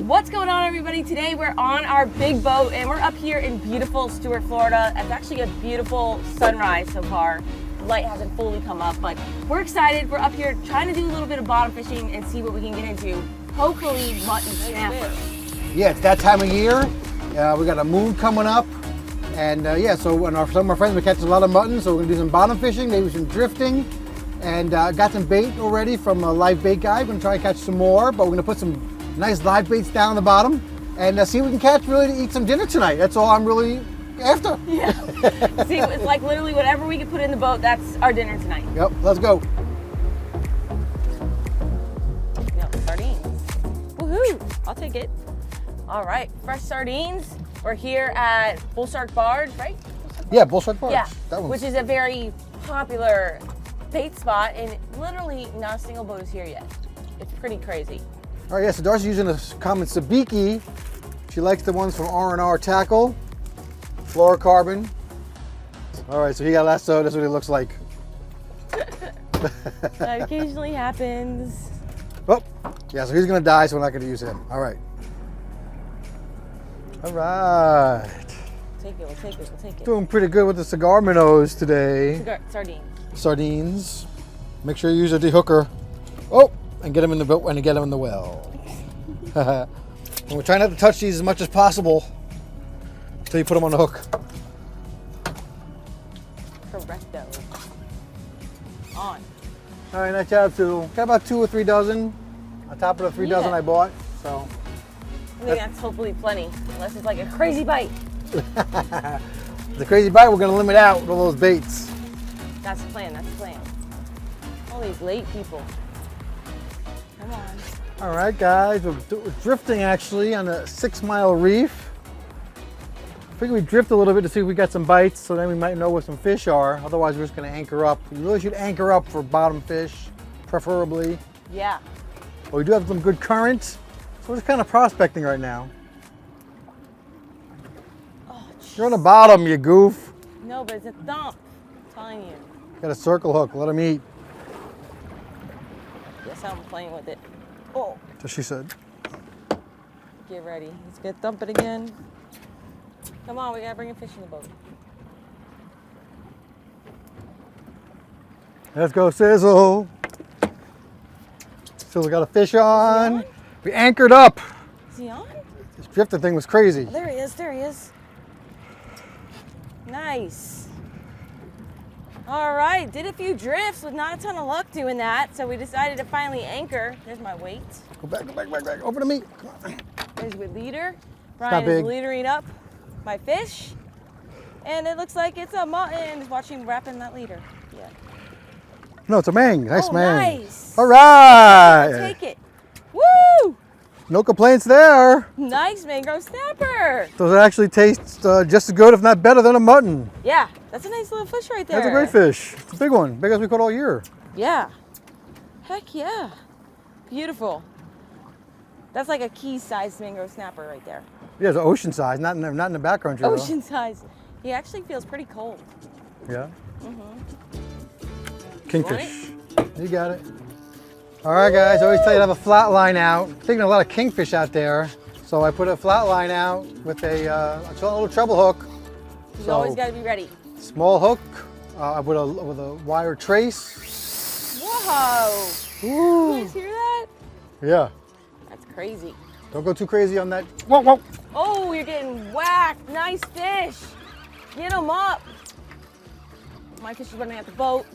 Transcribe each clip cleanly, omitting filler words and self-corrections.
What's going on, everybody? Today we're on our big boat and we're up here in beautiful Stuart, Florida. It's actually a beautiful sunrise so far. The light hasn't fully come up, but we're excited. We're up here trying to do a little bit of bottom fishing and see what we can get into. Hopefully mutton snapper. Yeah, it's that time of year. We got a moon coming up. And yeah, so when some of our friends we catch a lot of mutton, so we're gonna do some bottom fishing, maybe some drifting. And got some bait already from a live bait guy. We're gonna try and catch some more, but we're gonna put some nice live baits down the bottom and see if we can catch really to eat some dinner tonight. That's all I'm really after. Yeah. See, it's like literally whatever we can put in the boat, that's our dinner tonight. Yep, let's go. Yeah, sardines. Woohoo! I'll take it. All right, fresh sardines. We're here at Bull Shark Barge, right? Yeah, Bull Shark Barge. Yeah, that which is a very popular bait spot, and literally not a single boat is here yet. It's pretty crazy. All right, yeah, so Darcy's using a common sabiki. She likes the ones from R&R Tackle, fluorocarbon. All right, so he got lasso. That's what it looks like. That occasionally happens. Oh, yeah, so he's gonna die, so we're not gonna use him. All right. All right. Take it, we'll take it, we'll take it. Doing pretty good with the cigar minnows today. Sardines. Sardines. Make sure you use a dehooker. Oh, and get them in the boat and get them in the well. And we're trying not to touch these as much as possible until you put them on the hook. Correcto. On. All right, nice job, Sue. Got about 2 or 3 dozen on top of the 3 dozen I bought. So I think that's hopefully plenty, unless it's like a crazy bite. the crazy bite, we're gonna limit out with all those baits. That's the plan, that's the plan. All these late people. Come on. All right, guys, we're drifting actually on a 6-mile reef. I figure we drift a little bit to see if we got some bites, so then we might know where some fish are. Otherwise, we're just gonna anchor up. You really should anchor up for bottom fish, preferably. Yeah. But we do have some good current, so we're just kind of prospecting right now. Oh, You're on the bottom, you goof. no, but it's a thump. I'm telling you. Got a circle hook, let him eat. Guess I'm playing with it. Oh. So she said. Get ready. He's gonna thump it again. Come on, we gotta bring a fish in the boat. Let's go, Sizzle. Sizzle got a fish on. We anchored up. Is he on? This drifting thing was crazy. Oh, there he is, there he is. Nice. All right, did a few drifts with not a ton of luck doing that, so we decided to finally anchor. There's my weight. Go back, go back, back, back. Over to me. Come on. There's my leader. not Brian is big. leadering up my fish. And it looks like it's a mutton. Watch him wrapping that leader. Yeah. No, it's a mang. Nice mang. Nice. All right. Take it. Woo! No complaints there. Nice mangrove snapper. Those actually taste just as good, if not better, than a mutton. Yeah, that's a nice little fish right there. That's a great fish. It's a big one. Biggest we caught all year. Yeah. Heck yeah. Beautiful. That's like a key-sized mangrove snapper right there. Yeah, it's ocean size, not in the background. Ocean size. He actually feels pretty cold. Yeah. Mm-hmm. Kingfish. You got it. All right, guys. I always tell you to have a flat line out. I'm thinking a lot of kingfish out there, so I put a flat line out with a little treble hook. You always got to be ready. Small hook with a wire trace. Whoa! Ooh. You guys hear that? Yeah. That's crazy. Don't go too crazy on that. Whoa, whoa. Oh, you're getting whacked. Nice fish. Get him up. My fish is running at the boat.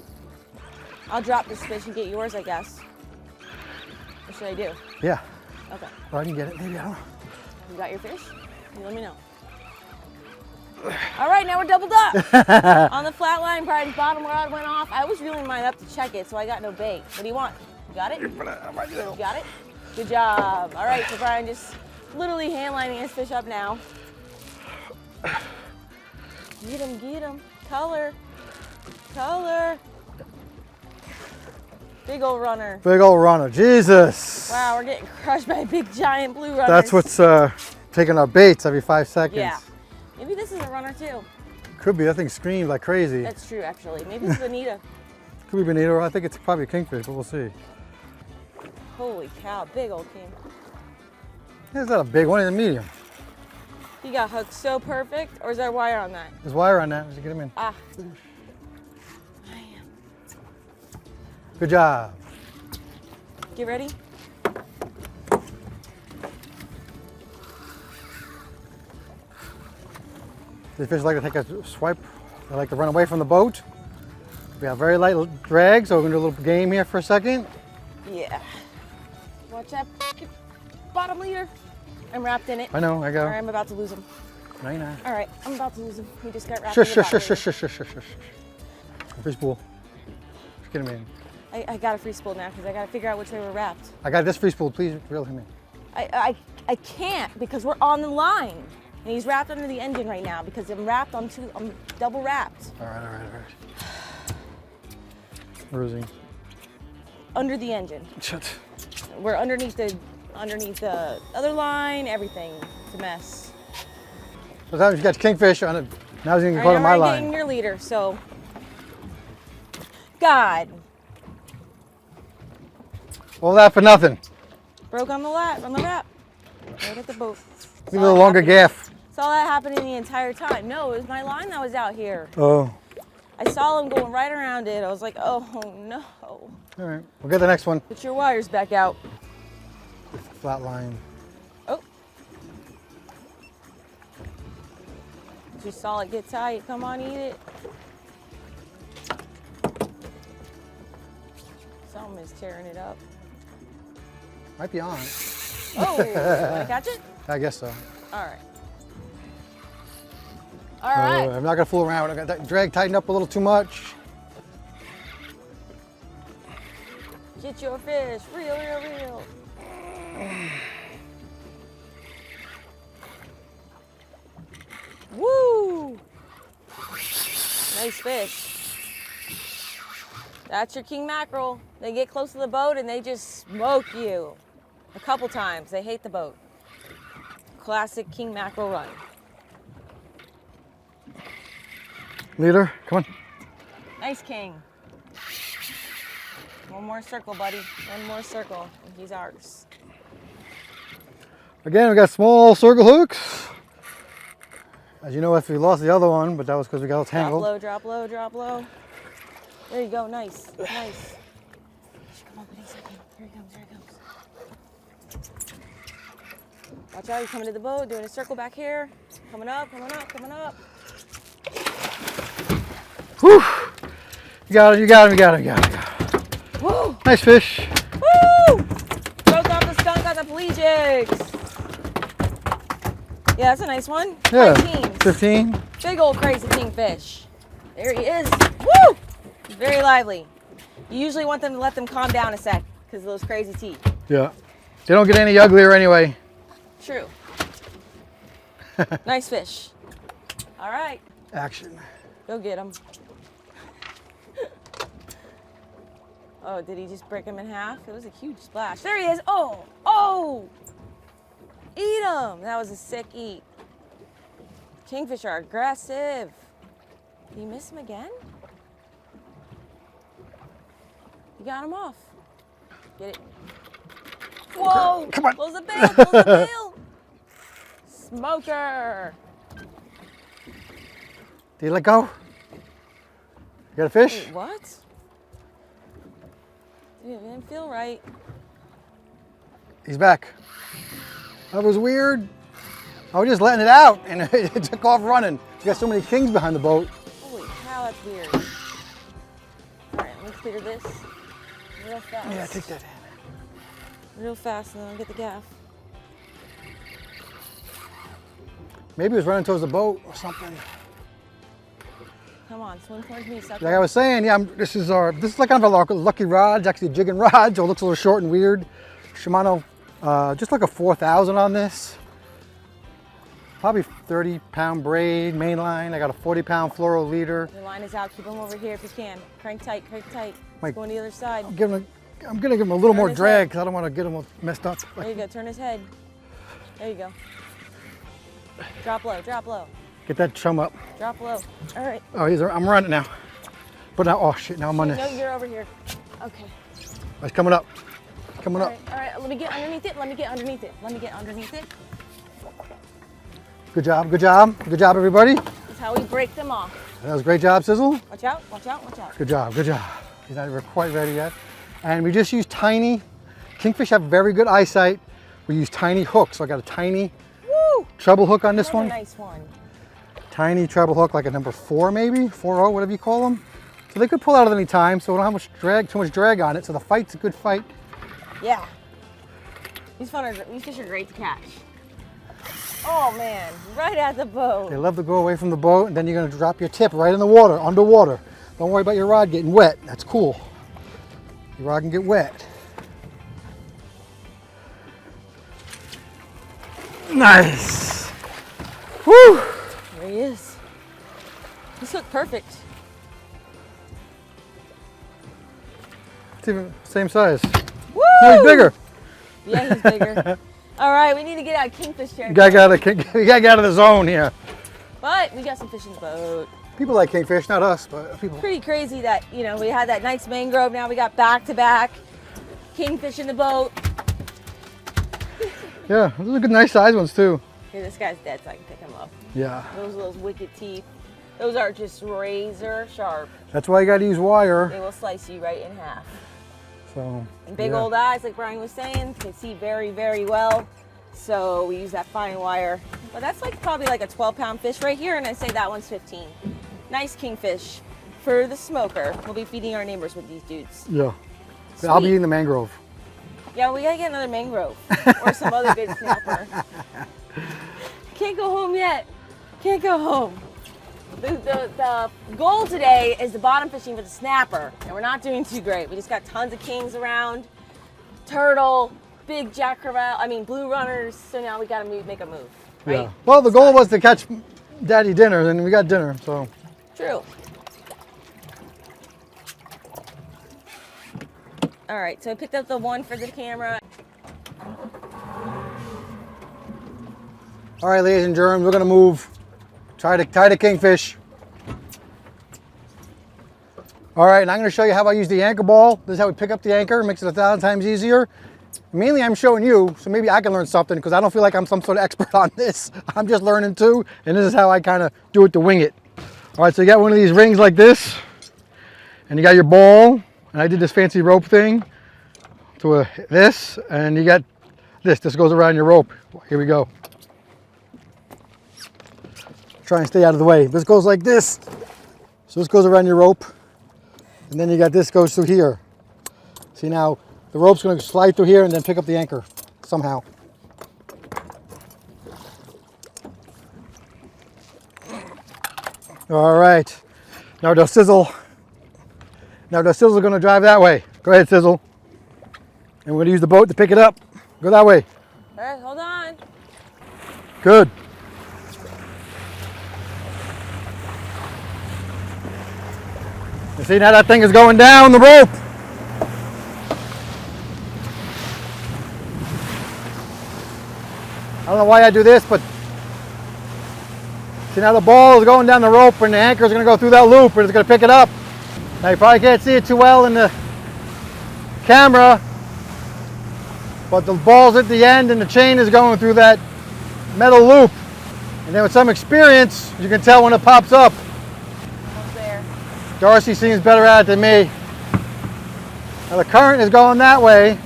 I'll drop this fish and get yours, I guess. What should I do? Yeah. Okay. Well, I can get it. Maybe I don't know. You got your fish? You let me know. All right, now we're doubled up. On the flat line, Brian's bottom rod went off. I was reeling mine up to check it, so I got no bait. What do you want? You got it? You got it? Good job. All right, so Brian just literally hand lining his fish up now. Get him, get him. Color. Color. Big old runner. Big old runner. Jesus. Wow, we're getting crushed by big giant blue runners. That's what's taking our baits every 5 seconds. Yeah. Maybe this is a runner too. Could be. That thing screams like crazy. That's true, actually. Maybe it's Bonita. Could be bonito. I think it's probably a kingfish, but we'll see. Holy cow, big old king. Is that a big one? It's a medium. He got hooked so perfect, or is there wire on that? There's wire on that. Let's get him in. Ah. Good job. Get ready. These fish like to take a swipe. They like to run away from the boat. We have very light drag, so we're gonna do a little game here for a second. Yeah. Watch that bottom leader. I'm wrapped in it. I know, I go. All right, I'm about to lose him. No, you're not. All right, I'm about to lose him. He just got wrapped Shush, in the shush, bottom shush, leader. shush, shush, shush, shush. Fish pool. Just get him in. I got a free spool now because I got to figure out which way we're wrapped. I got this free spool. Please reel him in. I can't because we're on the line. And he's wrapped under the engine right now because I'm wrapped on I'm double wrapped. All right, all right, all right. Rosie. Under the engine. Shut. We're underneath the other line, everything. It's a mess. Sometimes you got kingfish on it. Now he's gonna go to my I'm line. getting your leader, so. God. All that for nothing. Broke on the wrap. Right at the boat. Give it a longer gaff. Saw that happening the entire time. No, it was my line that was out here. Oh. I saw him going right around it. I was like, oh no. All right, we'll get the next one. Put your wires back out. Flat line. Oh. You saw it get tight. Come on, eat it. Something is tearing it up. Might be on. Oh, wanna catch it? I guess so. All right. All right. I'm not gonna fool around. I got that drag tightened up a little too much. Get your fish. Reel, reel, reel. Woo! Nice fish. That's your king mackerel. They get close to the boat and they just smoke you. A couple times. They hate the boat. Classic king mackerel run. Leader, come on. Nice king. One more circle, buddy. One more circle, and he's ours. Again, we got small circle hooks. As you know, if we lost the other one, but that was because we got all tangled. Drop low, drop low, drop low. There you go, nice, nice. Come on, buddy, second. Here he comes, here he comes. Watch out, he's coming to the boat, doing a circle back here. Coming up, coming up, coming up. Whew! You got him, you got him, you got him, you got him. Woo! Nice fish. Woo! Broke off the skunk on the pelagics. Yeah, that's a nice one. Yeah, 15. 15. Big old crazy kingfish. There he is. Woo! He's very lively. You usually want them to let them calm down a sec because of those crazy teeth. Yeah. They don't get any uglier anyway. True. Nice fish. All right. Action. Go get him. Oh, did he just break him in half? It was a huge splash. There he is. Oh, oh. Eat him. That was a sick eat. Kingfish are aggressive. Did you miss him again? You got him off. Get it. Whoa. Come on. Close the bail. Close the bail. Smoker. Did you let go? You got a fish? Wait, what? Dude, it didn't feel right. He's back. That was weird. I was just letting it out and it took off running. You got so many kings behind the boat. Holy cow, that's weird. All right, let me clear this real fast. Yeah, take that in. Real fast and then I'll get the gaff. Maybe he was running towards the boat or something. Come on, swim towards me, sucker. Like I was saying, yeah, this is like kind of a lucky rod. It's actually a jigging rod, so it looks a little short and weird. Shimano, just like a 4,000 on this. Probably 30-pound braid, main line. I got a 40-pound fluoro leader. Your line is out. Keep him over here if you can. Crank tight, crank tight. Mike, Go on the other side. I'm gonna give him a little more his drag head. because I don't want to get him messed up. There you go. Turn his head. There you go. Drop low, drop low. Get that chum up. Drop low. All right. Oh, I'm running now. But now, oh shit, now I'm on No, this. you're over here. Okay. He's coming up. coming up. All right, let me get underneath it. Let me get underneath it. Good job, good job. Good job, everybody. That's how we break them off. That was a great job, Sizzle. Watch out, watch out, watch out. Good job, good job. He's not even quite ready yet. And we just used tiny, kingfish have very good eyesight. We use tiny hooks. So I got a tiny treble hook on this one. Nice one. Tiny treble hook, like a number 4 maybe, 4-0, whatever you call them. So they could pull out at any time, so we don't have too much drag on it. So the fight's a good fight. Yeah. These fish are great to catch. Oh man, right at the boat. They love to go away from the boat, and then you're gonna drop your tip right in the water, underwater. Don't worry about your rod getting wet. That's cool. Your rod can get wet. Nice. Woo! There he is. He's hooked perfect. It's even same size. Woo! No, he's bigger. Yeah, he's bigger. All right, we need to get out of kingfish territory. You gotta get out of the zone here. But we got some fish in the boat. People like kingfish, not us, but people. Pretty crazy that, you know, we had that nice mangrove, now we got back-to-back kingfish in the boat. Yeah, those are good, nice size ones too. Here, this guy's dead, so I can pick him up. Yeah. Those wicked teeth. Those are just razor sharp. That's why you gotta use wire. They will slice you right in half. So. And big old eyes, like Brian was saying, can see very, very well. So we use that fine wire. But that's like probably like a 12-pound fish right here, and I say that one's 15. Nice kingfish for the smoker. We'll be feeding our neighbors with these dudes. Yeah. Sweet. I'll be eating the mangrove. Yeah, we gotta get another mangrove or some other good snapper. Can't go home yet. Can't go home. The goal today is the bottom fishing for the snapper, and we're not doing too great. We just got tons of kings around, turtle, big jack crevalle, blue runners. So now we gotta make a move, right? Yeah. Well, the goal was to catch Daddy dinner, and we got dinner. So. True. All right, so I picked up the one for the camera. All right, ladies and germs, we're gonna move. Tie the kingfish. All right, and I'm gonna show you how I use the anchor ball. This is how we pick up the anchor. It makes it 1,000 times easier. Mainly I'm showing you, so maybe I can learn something, because I don't feel like I'm some sort of expert on this. I'm just learning too, and this is how I kind of do it to wing it. All right, so you got one of these rings like this, and you got your ball, and I did this fancy rope thing to this, and you got this. This goes around your rope. Here we go. Try and stay out of the way. This goes like this. So this goes around your rope. And then you got this goes through here. See, now the rope's going to slide through here and then pick up the anchor somehow. All right. Now Darcizzle. Now Darcizzle's going to drive that way. Go ahead, Sizzle. And we're going to use the boat to pick it up. Go that way. All right, hold on. Good. You see, now that thing is going down the rope. I don't know why I do this, but see, now the ball is going down the rope and the anchor is going to go through that loop and it's going to pick it up. Now you probably can't see it too well in the camera, but the ball's at the end and the chain is going through that metal loop. And then with some experience, you can tell when it pops up. Darcy seems better at it than me. Now the current is going that way,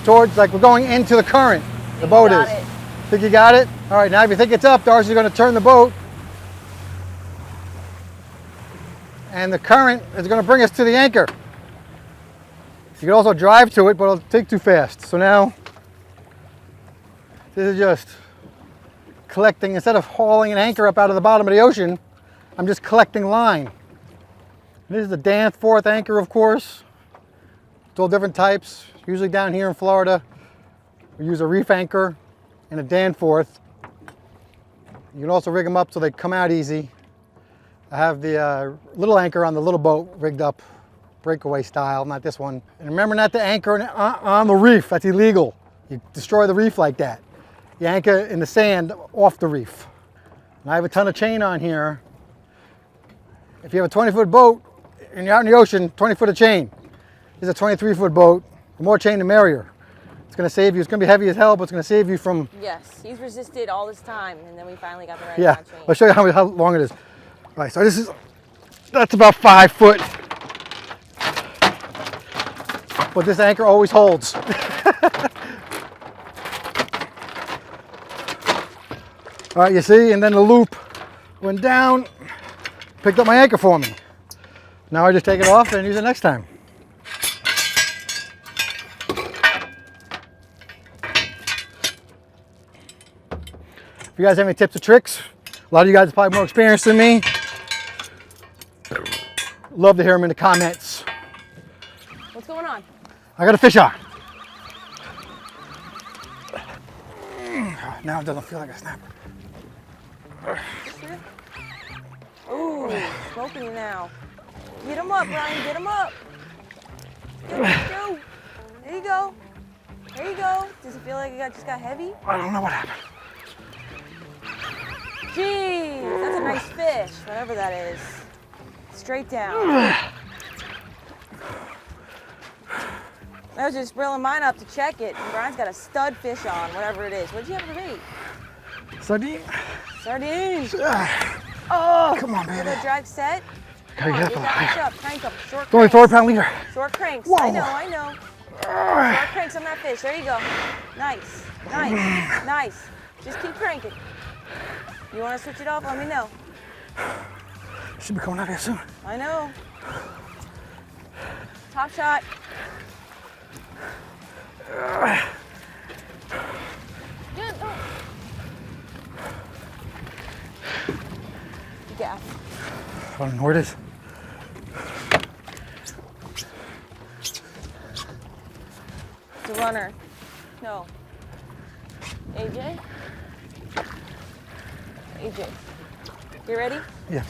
towards, like we're going into the current. The boat is. Think you got it? All right, now if you think it's up, Darcy's going to turn the boat. And the current is going to bring us to the anchor. You can also drive to it, but it'll take too fast. So now, this is just collecting, instead of hauling an anchor up out of the bottom of the ocean, I'm just collecting line. This is the Danforth anchor, of course. It's all different types. Usually down here in Florida, we use a Reef anchor and a Danforth. You can also rig them up so they come out easy. I have the little anchor on the little boat rigged up, breakaway style, not this one. And remember not to anchor on the reef, that's illegal. You destroy the reef like that. You anchor in the sand off the reef. And I have a ton of chain on here. If you have a 20-foot boat and you're out in the ocean, 20 foot of chain. This is a 23-foot boat, The more chain, the merrier. It's gonna save you. It's gonna be heavy as hell, but it's gonna save you from. Yes, he's resisted all this time, and then we finally got the right Yeah, amount of chain. I'll show you how long it is. All right, so that's about 5 foot. But this anchor always holds. All right, you see, and then the loop went down, picked up my anchor for me. Now I just take it off and use it next time. If you guys have any tips or tricks, a lot of you guys are probably more experienced than me. Love to hear them in the comments. What's going on? I got a fish on. Now it doesn't feel like a snapper. Ooh, smoking you now. Get him up, Brian, get him up. Go. There you go. There you go. Does it feel like it just got heavy? I don't know what happened. Jeez, that's a nice fish, whatever that is. Straight down. I was just reeling mine up to check it, and Brian's got a stud fish on, whatever it is. What'd you have for bait? Sardine. Sardines. Oh, come on, baby. The drag set. Gotta get Get that fish up, crank up, short It's only cranks. 4 pound leader. Short cranks. Whoa. I know. Short cranks on that fish. There you go. Nice. Nice. Just keep cranking. You want to switch it off? Let me know. Should be coming out here soon. I know. Top shot. Good. Oh. Gas. I don't know where it is. It's a runner. No. AJ? AJ. You ready? Yeah.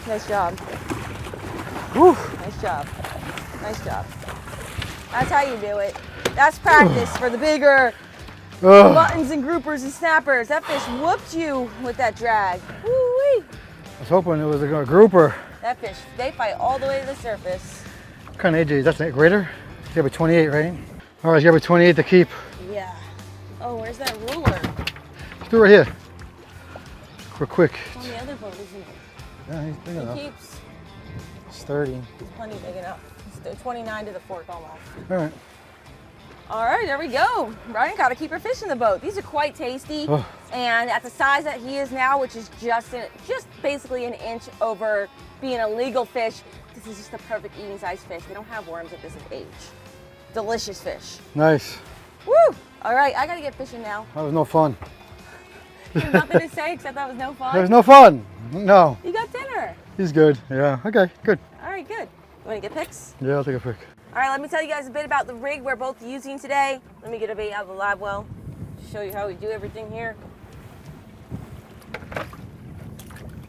Nice job. Woo. Nice job. Nice job. That's how you do it. That's practice for the bigger muttons and groupers and snappers. That fish whooped you with that drag. Woo-wee. I was hoping it was a grouper. That fish, they fight all the way to the surface. What kind of AJ is that? A greater? You have a 28, right? All right, you have a 28 to keep. Yeah. Oh, where's that ruler? Let's do it right here. Real quick. It's on the other boat, isn't it? Yeah, he's big enough. He keeps. It's 30. He's plenty big enough. It's 29 to the fork almost. All right. All right, there we go. Brian got to keep her fish in the boat. These are quite tasty. Oh. And at the size that he is now, which is just basically an inch over being a legal fish, this is just the perfect eating size fish. We don't have worms at this age. Delicious fish. Nice. Woo! All right, I got to get fishing now. That was no fun. There's nothing to say except that was no fun. There was no fun. No. You got dinner. He's good. Yeah. Okay. Good. All right, good. You want to get pics? Yeah, I'll take a pic. All right, let me tell you guys a bit about the rig we're both using today. Let me get a bait out of the live well, show you how we do everything here.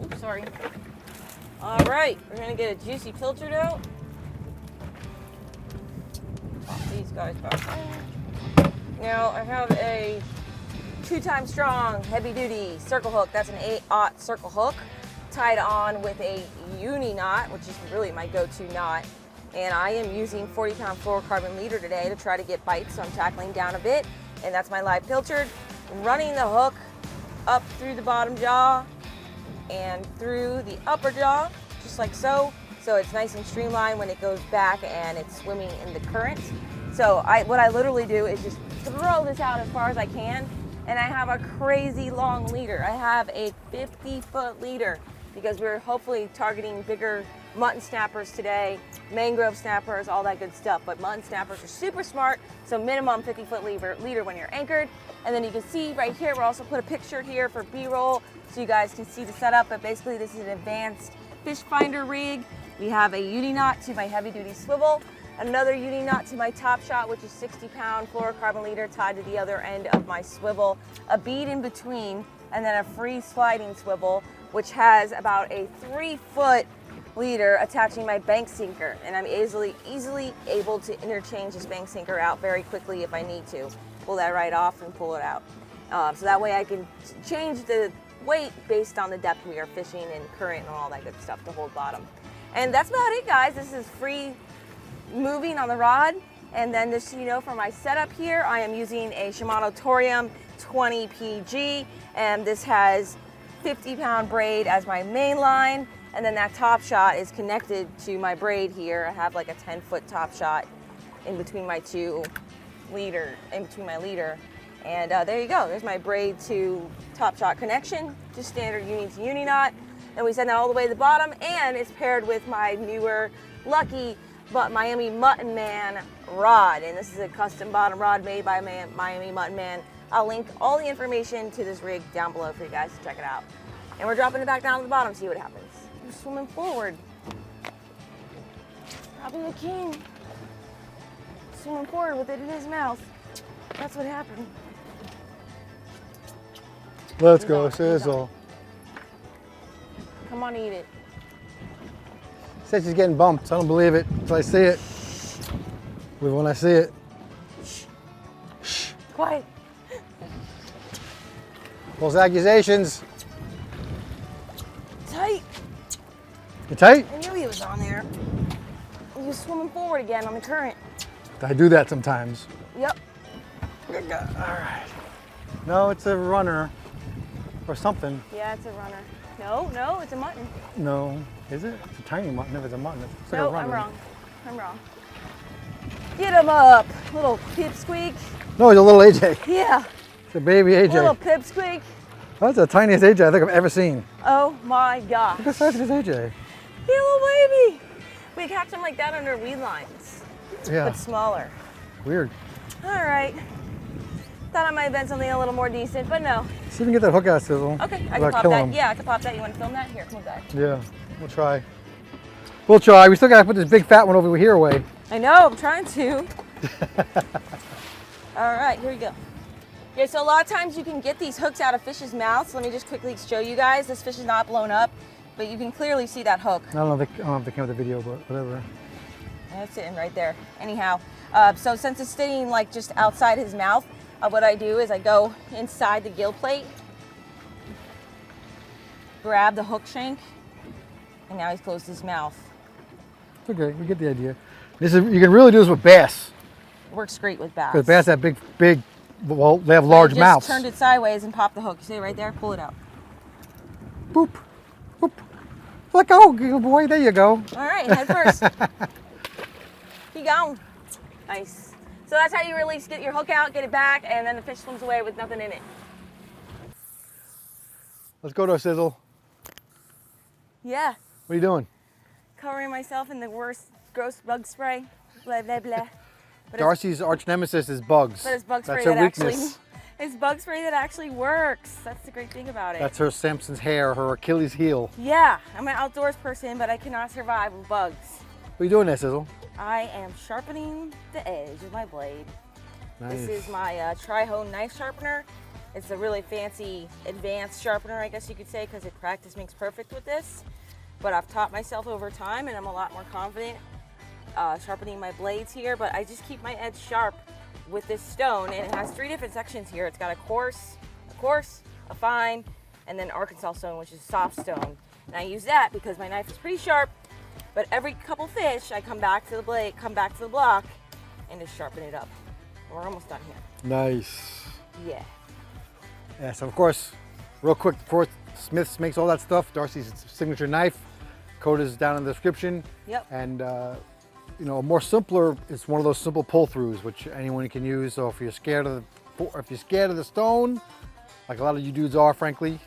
Oops, sorry. All right, we're gonna get a juicy pilchard out. Pop these guys back in. Now I have a 2x strong heavy duty circle hook. That's an 8/0 circle hook tied on with a uni knot, which is really my go-to knot. And I am using 40-pound fluorocarbon leader today to try to get bites, so I'm tackling down a bit. And that's my live pilchard. Running the hook up through the bottom jaw and through the upper jaw, just like so. So it's nice and streamlined when it goes back and it's swimming in the current. So what I literally do is just throw this out as far as I can, and I have a crazy long leader. I have a 50-foot leader because we're hopefully targeting bigger mutton snappers today, mangrove snappers, all that good stuff. But mutton snappers are super smart, so minimum 50-foot leader when you're anchored. And then you can see right here, we'll also put a picture here for B-roll so you guys can see the setup. But basically this is an advanced fish finder rig. We have a uni knot to my heavy duty swivel, another uni knot to my top shot, which is 60-pound fluorocarbon leader tied to the other end of my swivel, a bead in between, and then a free sliding swivel, which has about a 3-foot leader attaching my bank sinker, and I'm easily able to interchange this bank sinker out very quickly if I need to. Pull that right off and pull it out. So that way I can change the weight based on the depth we are fishing and current and all that good stuff to hold bottom. And that's about it, guys. This is free moving on the rod. And then just so you know, for my setup here, I am using a Shimano Torium 20 PG, and this has 50-pound braid as my main line. And then that top shot is connected to my braid here. I have like a 10-foot top shot in between my my leader. And there you go. There's my braid to top shot connection, just standard uni to uni knot. And we send that all the way to the bottom, and it's paired with my newer Lucky Miami Mutton Man rod. And this is a custom bottom rod made by Miami Mutton Man. I'll link all the information to this rig down below for you guys to check it out. And we're dropping it back down to the bottom, see what happens. We're swimming forward. Robbie the king. Swimming forward with it in his mouth. That's what happened. Let's go, Sizzle. Come on, eat it. Says she's getting bumped. I don't believe it until I see it. But when I see it. Shh. Quiet. False accusations. Tight. You tight? I knew he was on there. He was swimming forward again on the current. I do that sometimes. Yep. Good guy. All right. No, it's a runner or something. Yeah, it's a runner. No, it's a mutton. No, is it? It's a tiny mutton. If it's a mutton, it's like No, a runner. I'm wrong. Get him up, little pipsqueak. No, he's a little AJ. Yeah, It's a baby AJ. little pipsqueak. That's the tiniest AJ I think I've ever seen. Oh my gosh. Look at the size of this AJ. Hey, little baby. We catch them like that under weed lines, Yeah, but smaller. weird. All right. Thought I might have been something a little more decent, but no. See if we can get that hook out, Sizzle. Okay, I without can pop killing that. him. Yeah, I can pop that. You want to film that? Here, come with that. Yeah, we'll try. We'll try. We still gotta put this big fat one over here away. I know, I'm trying to. All right, here we go. Yeah, so a lot of times you can get these hooks out of fish's mouths. Let me just quickly show you guys. This fish is not blown up, but you can clearly see that hook. I don't know if they came with the video, but whatever. And it's sitting right there. Anyhow, so since it's sitting like just outside his mouth, what I do is I go inside the gill plate, grab the hook shank, and now he's closed his mouth. It's okay, we get the idea. This is, you can really do this with bass. Works great with bass. Because bass have big, well, they have large just mouths. Turned it sideways and pop the hook. You see it right there? Pull it out. Boop, boop. Let go, good boy. There you go. All right, head first. Keep going. Nice. So that's how you release, get your hook out, get it back, and then the fish swims away with nothing in it. Let's go to Sizzle. Yeah. What are you doing? Covering myself in the worst gross bug spray. Blah, blah, blah. But Darcy's arch nemesis is bugs. But it's bug spray That's her that weakness. it's bug spray that actually works. That's the great thing about it. That's her Samson's hair, her Achilles heel. Yeah, I'm an outdoors person, but I cannot survive with bugs. What are you doing there, Sizzle? I am sharpening the edge of my blade. Nice. This is my Tri-Hone knife sharpener. It's a really fancy advanced sharpener, I guess you could say, because practice makes perfect with this. But I've taught myself over time, and I'm a lot more confident sharpening my blades here. But I just keep my edge sharp with this stone, and it has 3 different sections here. It's got a coarse, a fine, and then Arkansas stone, which is soft stone. And I use that because my knife is pretty sharp. But every couple fish, I come back to the blade, come back to the block, and just sharpen it up. We're almost done here. Nice. Yeah. Yeah, so of course, real quick, before Smith's makes all that stuff, Darcy's signature knife, code is down in the description. Yep. And you know, more simpler, it's one of those simple pull-throughs, which anyone can use. So if you're scared of the stone, like a lot of you dudes are, frankly.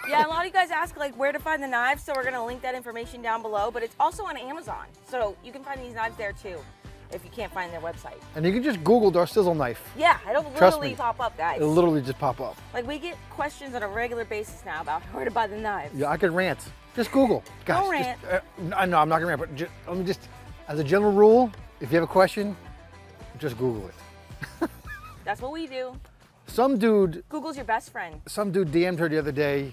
Yeah, a lot of you guys ask like where to find the knives, so we're gonna link that information down below, but it's also on Amazon. So you can find these knives there too, if you can't find their website. And you can just Google Darcizzle knife. Yeah, it'll Trust literally me. pop up, guys. It'll literally just pop up. Like we get questions on a regular basis now about where to buy the knives. Yeah, I could rant. Just Google. Guys, Don't rant. No, I'm not gonna rant, but let me just, as a general rule, if you have a question, just Google it. That's what we do. Some dude Google's your best friend. DM'd her the other day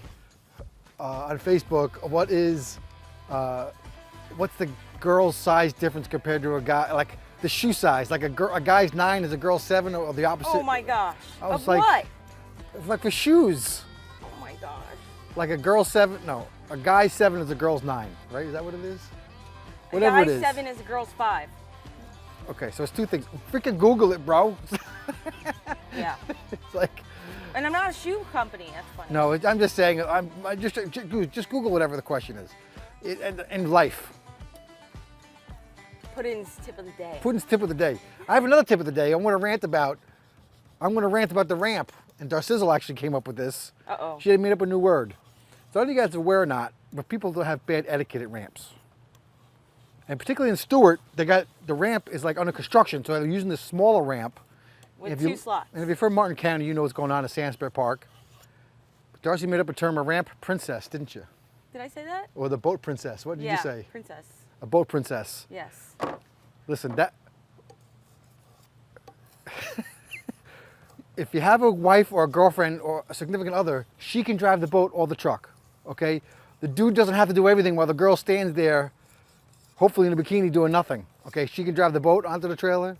on Facebook. What's the girl's size difference compared to a guy? Like the shoe size, like a guy's 9 is a girl's 7, or the opposite. Oh my gosh. I was Of like, what? like for shoes. Oh my gosh. Like a girl 7, no, a guy 7 is a girl's 9, right? Is that what it is? Whatever it is. A guy 7 is a girl's 5. Okay, so it's 2 things. Freaking Google it, bro. Yeah. It's like. And I'm not a shoe company. That's funny. No, I'm just saying. I just Google whatever the question is. In life. Pudding's tip of the day. Pudding's tip of the day. I have another tip of the day. I'm going to rant about the ramp. And Darcizzle actually came up with this. Uh-oh. She had made up a new word. So I don't know if you guys are aware or not, but people don't have bad etiquette at ramps. And particularly in Stewart, the ramp is like under construction, so they're using this smaller ramp. With 2 slots. And if you're from Martin County, you know what's going on at Sandsbury Park. But Darcy made up a term, a ramp princess, didn't you? Did I say that? Or the boat princess. What did you say? Princess. A boat princess. Yes. Listen, that. If you have a wife or a girlfriend or a significant other, she can drive the boat or the truck, okay? The dude doesn't have to do everything while the girl stands there, hopefully in a bikini doing nothing, okay? She can drive the boat onto the trailer.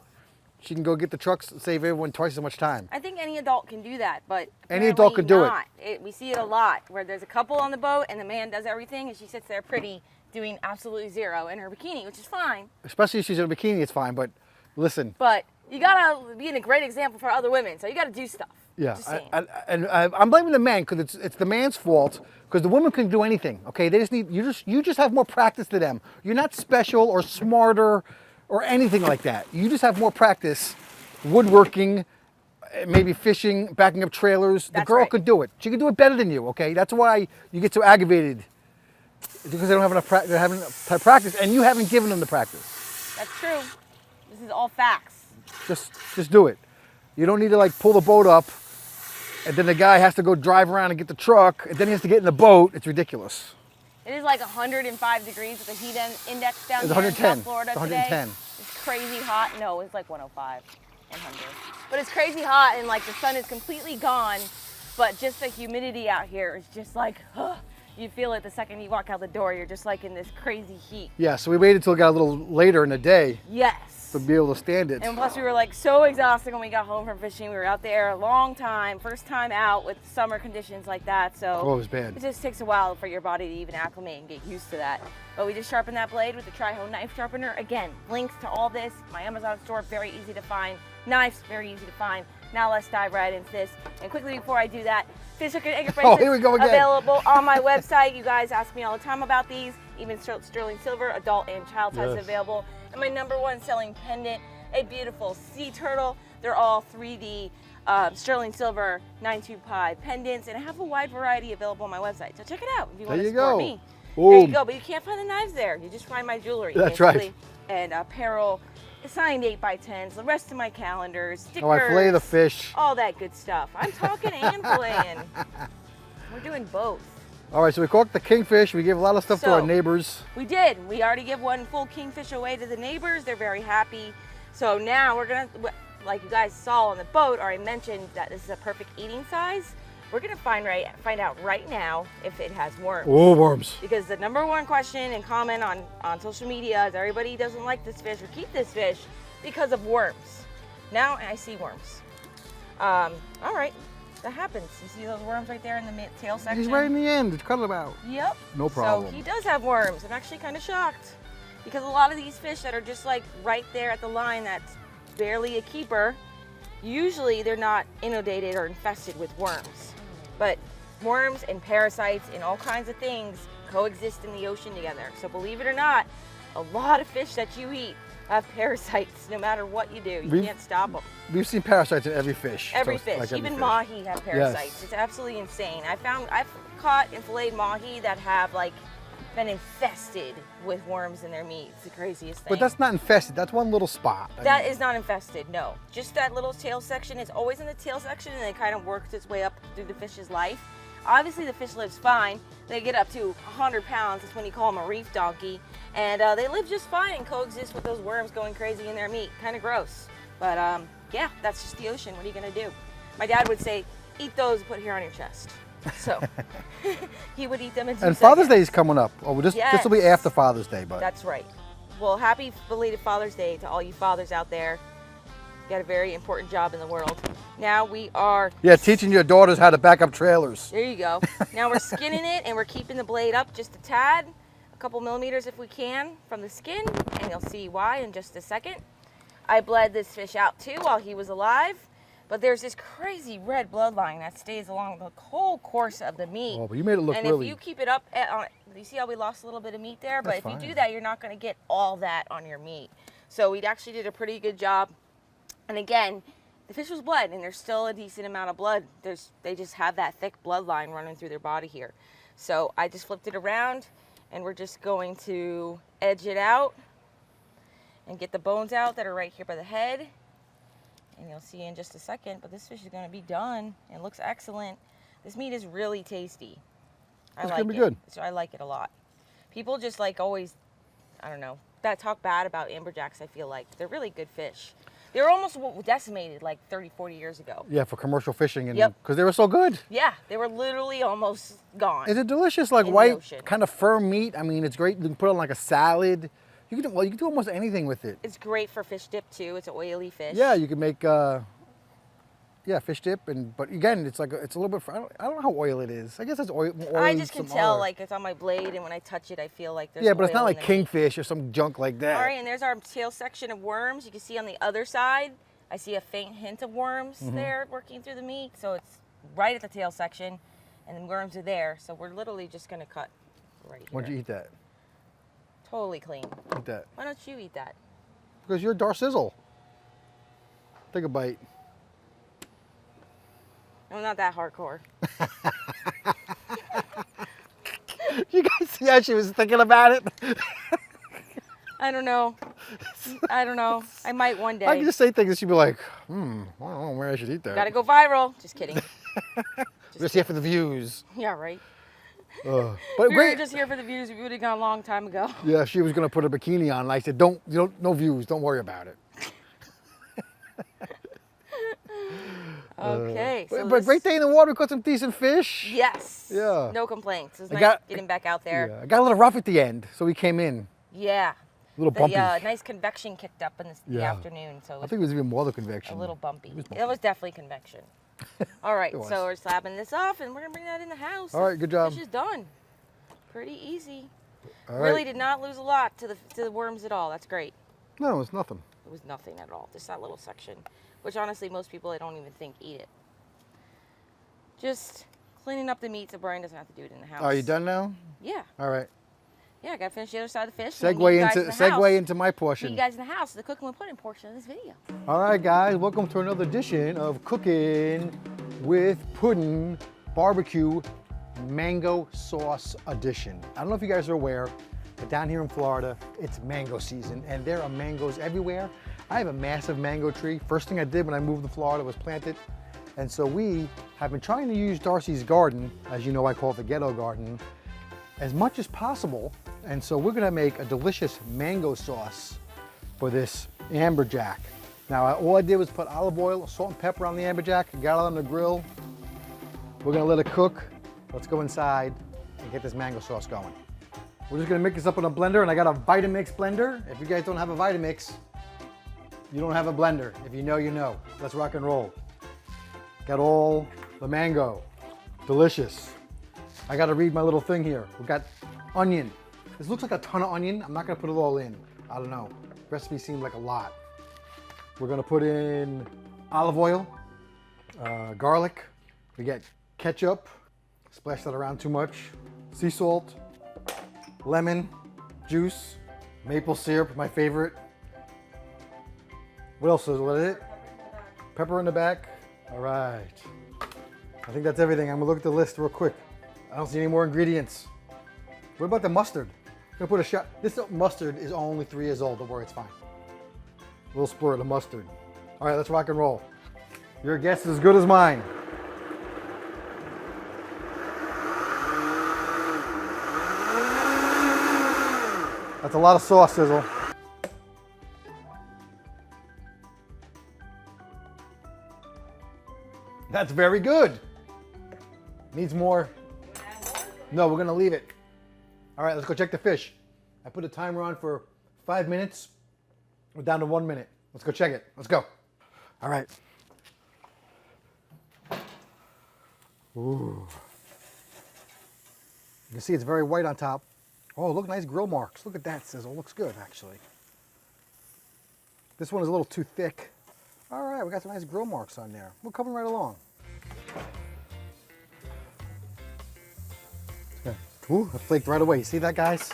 She can go get the trucks and save everyone twice as much time. I think any adult can do that, but any adult can do it. We see it a lot where there's a couple on the boat and the man does everything and she sits there pretty doing absolutely zero in her bikini, which is fine. Especially if she's in a bikini, it's fine, but listen. But you gotta be a great example for other women, so you gotta do stuff. Yeah, I'm blaming the man because it's the man's fault because the woman can do anything, okay? They just need, you just have more practice than them. You're not special or smarter or anything like that. You just have more practice woodworking, maybe fishing, backing up trailers. The girl could do it. She could do it better than you, okay? That's why you get so aggravated because they don't have enough practice and you haven't given them the practice. That's true. This is all facts. Just do it. You don't need to like pull the boat up and then the guy has to go drive around and get the truck and then he has to get in the boat. It's ridiculous. It is like 105 degrees with a heat index down here in South Florida it's 110. today. It's crazy hot. No, it's like 105 and 100. But it's crazy hot and like the sun is completely gone, but just the humidity out here is just like, you feel it the second you walk out the door. You're just like in this crazy heat. Yeah, so we waited until it got a little later in the day. Yes. To be able to stand it. And plus we were like so exhausted when we got home from fishing. We were out there a long time, first time out with summer conditions like that. So it was bad. It just takes a while for your body to even acclimate and get used to that. But we just sharpened that blade with the Tri-Ho knife sharpener. Again, links to all this, my Amazon store, very easy to find. Knives, very easy to find. Now let's dive right into this. And quickly before I do that, fish hook and anchor bracelets here we go again. Available on my website. You guys ask me all the time about these. Even sterling silver, adult and child size available. And my #1 selling pendant, a beautiful sea turtle. They're all 3D sterling silver 9-tube pi pendants, and I have a wide variety available on my website. So check it out if you want to support me. Boom. There you go. But you can't find the knives there. You just find my jewelry. That's right. And apparel, signed 8x10s, the rest of my calendars, stickers. Oh, I fillet the fish. All that good stuff. I'm talking and filleting. We're doing both. All right, so we caught the kingfish. We gave a lot of stuff to our neighbors. We did. We already give one full kingfish away to the neighbors. They're very happy. So now we're gonna, like you guys saw on the boat, or I mentioned that this is a perfect eating size. We're gonna find out right now if it has worms. Oh, worms. Because the #1 question and comment on social media is everybody doesn't like this fish or keep this fish because of worms. Now I see worms. All right. That happens. You see those worms right there in the tail section? He's right in the end. It's cut it out. Yep. No problem. So he does have worms. I'm actually kind of shocked because a lot of these fish that are just like right there at the line that's barely a keeper, usually they're not inundated or infested with worms. But worms and parasites and all kinds of things coexist in the ocean together. So believe it or not, a lot of fish that you eat have parasites no matter what you do. You can't stop them. We've seen parasites in every fish. Every fish. Like Even mahi have parasites. Yes. It's absolutely insane. I've caught and filleted mahi that have like been infested with worms in their meat. It's the craziest thing. But that's not infested. That's one little spot. That is not infested, no. Just that little tail section is always in the tail section and it kind of works its way up through the fish's life. Obviously the fish lives fine. They get up to 100 pounds. That's when you call them a reef donkey. And they live just fine and coexist with those worms going crazy in their meat. Kind of gross. But yeah, that's just the ocean. What are you gonna do? My dad would say, eat those and put hair on your chest. So he would eat them in 2 seconds. And Father's Day is coming up. Oh, this will be after Father's Day, but that's right. Well, happy belated Father's Day to all you fathers out there. got a very important job in the world. Now we are... Yeah, teaching your daughters how to back up trailers. There you go. Now we're skinning it and we're keeping the blade up just a tad, a couple millimeters if we can from the skin, and you'll see why in just a second. I bled this fish out too while he was alive, but there's this crazy red bloodline that stays along the whole course of the meat. Oh, but you made it look and really... if you keep it up, you see how we lost a little bit of meat there? That's But if fine. you do that, you're not going to get all that on your meat. So we actually did a pretty good job. And again, the fish was bled, and there's still a decent amount of blood. They just have that thick bloodline running through their body here. So I just flipped it around, and we're just going to edge it out and get the bones out that are right here by the head. And you'll see in just a second, but this fish is going to be done. It looks excellent. This meat is really tasty. It's going to be good. So I like it a lot. People just like always, I don't know, that talk bad about amberjacks, I feel like. They're really good fish. They were almost decimated like 30, 40 years ago. Yeah, for commercial fishing, and Yep. because they were so good. Yeah, they were literally almost gone. Is it delicious, like In the white, ocean. kind of firm meat? I mean, it's great. You can put it on like a salad. You can do almost anything with it. It's great for fish dip too. It's an oily fish. Yeah, you can make fish dip, but again, it's like it's a little bit. I don't know how oily it is. I guess it's oil. More I oily just can than some tell, other. like it's on my blade, and when I touch it, I feel like there's Yeah, but it's oil not in like the meat. kingfish or some junk like that. All right, and there's our tail section of worms. You can see on the other side, I see a faint hint of worms there working through the meat. So it's right at the tail section, and the worms are there. So we're literally just gonna cut right here. Why don't you eat that? Totally clean. Eat that. Why don't you eat that? Because you're Darcizzle. Take a bite. No, not that hardcore. You guys see how she was thinking about it? I don't know. I don't know. I might one day. I can just say things and she'd be like, I don't know where I should eat that. Gotta go viral. Just kidding. Just here for the views. Yeah, right. But If we were great. just here for the views, we would have gone a long time ago. Yeah, she was gonna put a bikini on. And I said, no views. Don't worry about it. Okay. So But great day in the water. We caught some decent fish. Yes. Yeah. No complaints. It was I nice got- getting back out there. Yeah, I got a little rough at the end, so we came in Yeah. a little bumpy. The nice convection kicked up in the Yeah. afternoon, so it I was think it was even more the convection. a little bumpy. was bumpy. It was definitely convection. All right, It was. so we're slapping this off, and we're gonna bring that in the house. All right, good job. Fish is done. Pretty easy. All Really right. did not lose a lot to the worms at all. That's great. No, it's nothing. It was nothing at all. Just that little section, which honestly most people I don't even think eat it. Just cleaning up the meat so Brian doesn't have to do it in the house. Are you done now? Yeah. All right. Yeah, I gotta finish the other side of the fish. and then meet you guys in the house. Segue into my Meet portion. you guys in the house, the cooking with pudding portion of this video. All right, guys, welcome to another edition of Cooking with Pudding Barbecue Mango Sauce Edition. I don't know if you guys are aware, but down here in Florida, it's mango season, and there are mangoes everywhere. I have a massive mango tree. First thing I did when I moved to Florida was plant it. And so we have been trying to use Darcy's garden, as you know I call it the ghetto garden, as much as possible. And so we're gonna make a delicious mango sauce for this amberjack. Now, all I did was put olive oil, salt and pepper on the amberjack, got it on the grill. We're gonna let it cook. Let's go inside and get this mango sauce going. We're just gonna mix this up in a blender, and I got a Vitamix blender. If you guys don't have a Vitamix, you don't have a blender. If you know, you know. Let's rock and roll. Got all the mango, delicious. I gotta read my little thing here. We've got onion. This looks like a ton of onion. I'm not gonna put it all in. I don't know. Recipe seemed like a lot. We're gonna put in olive oil, garlic. We get ketchup, splash that around too much, sea salt, lemon juice, maple syrup, my favorite. What else is it? Pepper in the back. All right. I think that's everything. I'm gonna look at the list real quick. I don't see any more ingredients. What about the mustard? I'm gonna put a shot. This mustard is only 3 years old. Don't worry, it's fine. A little squirt of mustard. All right, let's rock and roll. Your guess is as good as mine. That's a lot of sauce, Sizzle. That's very good. Needs more. No, we're gonna leave it. All right, let's go check the fish. I put a timer on for 5 minutes. We're down to 1 minute. Let's go check it. Let's go. All right. Ooh. You can see it's very white on top. Oh, look, nice grill marks. Look at that sizzle. Looks good, actually. This one is a little too thick. All right, we got some nice grill marks on there. We're coming right along. Okay. Ooh, it flaked right away. You see that, guys?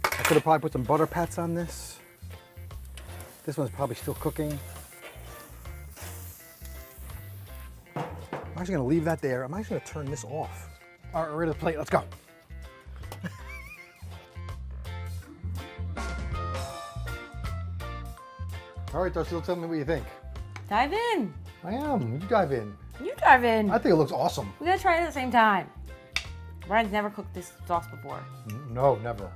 I could have probably put some butter pats on this. This one's probably still cooking. I'm actually gonna leave that there. I'm actually gonna turn this off. All right, we're ready to plate. Let's go. All right, Darcizzle, tell me what you think. Dive in. I am. You dive in. You dive in. I think it looks awesome. We gotta try it at the same time. Brian's never cooked this sauce before. No, never.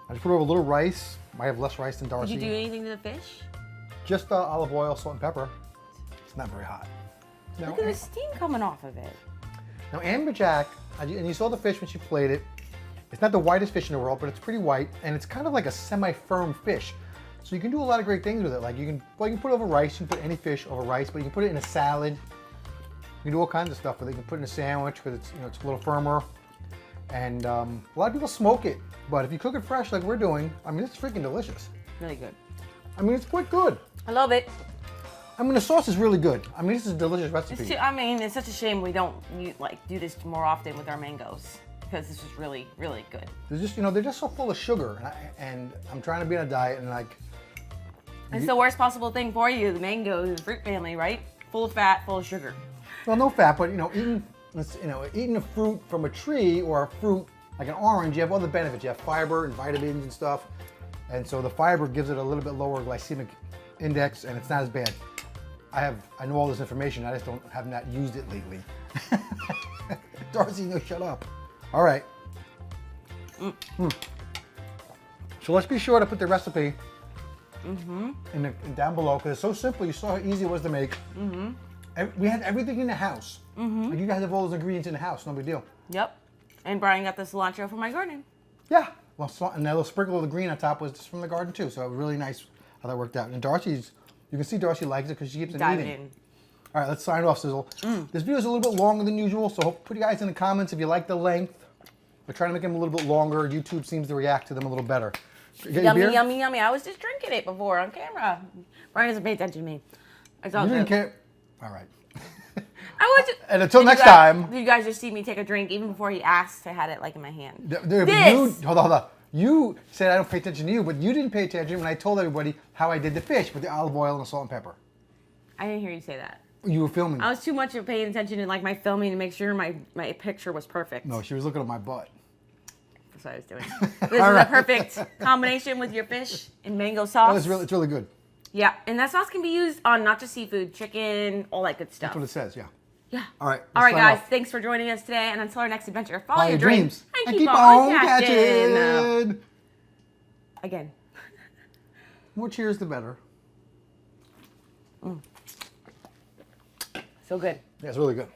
I just put over a little rice. Might have less rice than Darcy. Did you do anything to the fish? Just olive oil, salt, and pepper. It's not very hot. Now, Look at the steam coming off of it. Now, amberjack, and you saw the fish when she played it. It's not the whitest fish in the world, but it's pretty white, and it's kind of like a semi-firm fish. So you can do a lot of great things with it. Like you can put it over rice. You can put any fish over rice, but you can put it in a salad. You can do all kinds of stuff with it. You can put it in a sandwich because it's it's a little firmer. And a lot of people smoke it, but if you cook it fresh like we're doing, I mean, it's freaking delicious. Really good. I mean, it's quite good. I love it. I mean, the sauce is really good. I mean, this is a delicious recipe. It's such a shame we don't do this more often with our mangoes because this is really, really good. They're just, they're just so full of sugar, and I'm trying to be on a diet, and like. It's the worst possible thing for you, the mango, the fruit family, right? Full of fat, full of sugar. Well, no fat, but eating a fruit from a tree or a fruit like an orange, you have other benefits. You have fiber and vitamins and stuff, and so the fiber gives it a little bit lower glycemic index, and it's not as bad. I know all this information. I just have not used it lately. Darcy, no, shut up. All right. So let's be sure to put the recipe down below because it's so simple. You saw how easy it was to make. We had everything in the house. Like you guys have all those ingredients in the house. No big deal. Yep. And Brian got the cilantro from my garden. Yeah. Well, and that little sprinkle of the green on top was just from the garden too. So it was really nice how that worked out. And Darcy's, you can see Darcy likes it because she keeps on eating. All right, let's sign off, Sizzle. This video is a little bit longer than usual, so put you guys in the comments if you like the length. We're trying to make them a little bit longer. YouTube seems to react to them a little better. Yummy, yummy, yummy. I was just drinking it before on camera. Brian doesn't pay attention to me. It's all you good. didn't care. All right. I was just, and until next time. Did you guys just see me take a drink even before he asked? I had it like in my hand. Hold on. You said I don't pay attention to you, but you didn't pay attention when I told everybody how I did the fish with the olive oil and the salt and pepper. I didn't hear you say that. You were filming. I was too much of paying attention to like my filming to make sure my picture was perfect. No, she was looking at my butt. That's what I was doing. This is a perfect combination with your fish and mango sauce. It's really good. Yeah, and that sauce can be used on not just seafood, chicken, all that good stuff. That's what it says, yeah. Yeah. All right. All right, guys. Thanks for joining us today, and until our next adventure, follow your dreams and keep on catching. Again. More cheers, the better. So good. Yeah, it's really good.